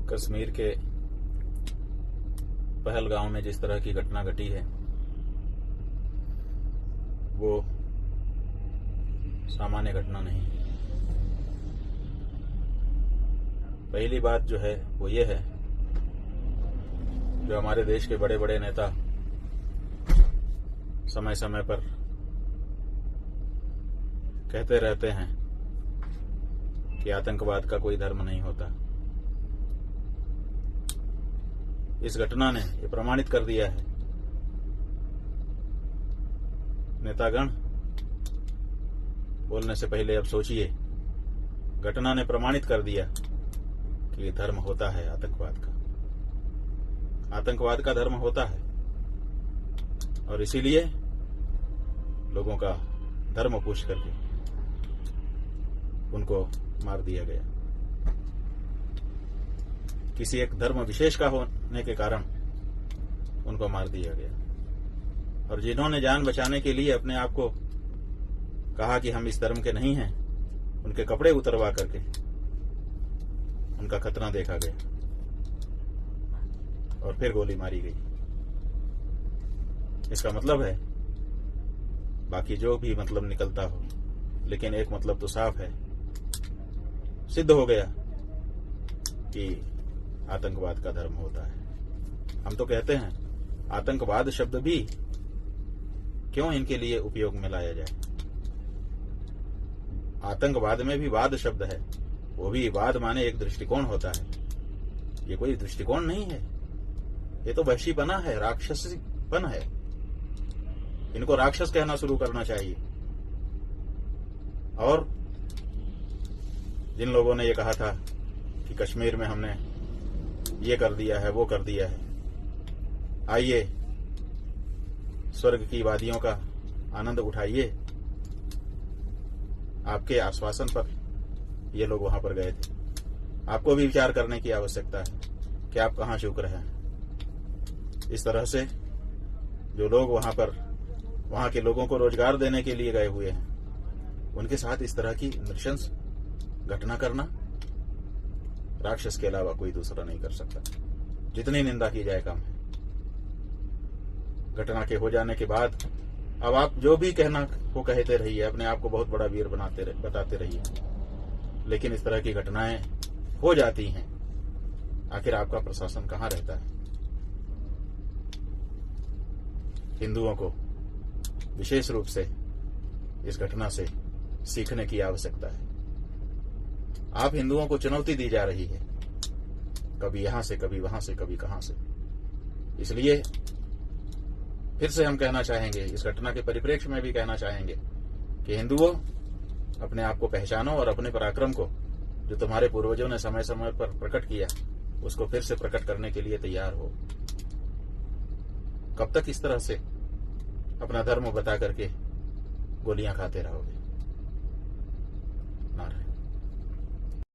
कश्मीर के पहलगाम में जिस तरह की घटना घटी है वो सामान्य घटना नहीं है। पहली बात जो है वो ये है, जो हमारे देश के बड़े बड़े नेता समय समय पर कहते रहते हैं कि आतंकवाद का कोई धर्म नहीं होता। इस घटना ने ये प्रमाणित कर दिया है। नेतागण बोलने से पहले अब सोचिए, घटना ने प्रमाणित कर दिया कि ये धर्म होता है आतंकवाद का। आतंकवाद का धर्म होता है और इसीलिए लोगों का धर्म पूछ करके उनको मार दिया गया। किसी एक धर्म विशेष का होने के कारण उनको मार दिया गया। और जिन्होंने जान बचाने के लिए अपने आप को कहा कि हम इस धर्म के नहीं हैं, उनके कपड़े उतरवा करके उनका खतना देखा गया और फिर गोली मारी गई। इसका मतलब है, बाकी जो भी मतलब निकलता हो, लेकिन एक मतलब तो साफ है, सिद्ध हो गया कि आतंकवाद का धर्म होता है। हम तो कहते हैं आतंकवाद शब्द भी क्यों इनके लिए उपयोग में लाया जाए। आतंकवाद में भी वाद शब्द है, वो भी वाद माने एक दृष्टिकोण होता है। ये कोई दृष्टिकोण नहीं है, ये तो वहशीपना है, राक्षसीपन है। इनको राक्षस कहना शुरू करना चाहिए। और जिन लोगों ने ये कहा था कि कश्मीर में हमने ये कर दिया है, वो कर दिया है, आइए स्वर्ग की वादियों का आनंद उठाइए, आपके आश्वासन पर ये लोग वहां पर गए थे। आपको भी विचार करने की आवश्यकता है कि आप कहां चूक रहे हैं। इस तरह से जो लोग वहां पर वहां के लोगों को रोजगार देने के लिए गए हुए हैं, उनके साथ इस तरह की नृशंस घटना करना राक्षस के अलावा कोई दूसरा नहीं कर सकता। जितनी निंदा की जाए कम है। घटना के हो जाने के बाद अब आप जो भी कहना वो कहते रहिए, अपने आप को बहुत बड़ा वीर बताते रहिए, लेकिन इस तरह की घटनाएं हो जाती हैं, आखिर आपका प्रशासन कहां रहता है। हिंदुओं को विशेष रूप से इस घटना से सीखने की आवश्यकता है। आप हिंदुओं को चुनौती दी जा रही है, कभी यहां से, कभी वहां से, कभी कहां से। इसलिए फिर से हम कहना चाहेंगे, इस घटना के परिप्रेक्ष्य में भी कहना चाहेंगे कि हिंदुओं, अपने आप को पहचानो और अपने पराक्रम को, जो तुम्हारे पूर्वजों ने समय समय पर प्रकट किया, उसको फिर से प्रकट करने के लिए तैयार हो। कब तक इस तरह से अपना धर्म बता करके गोलियां खाते रहोगे।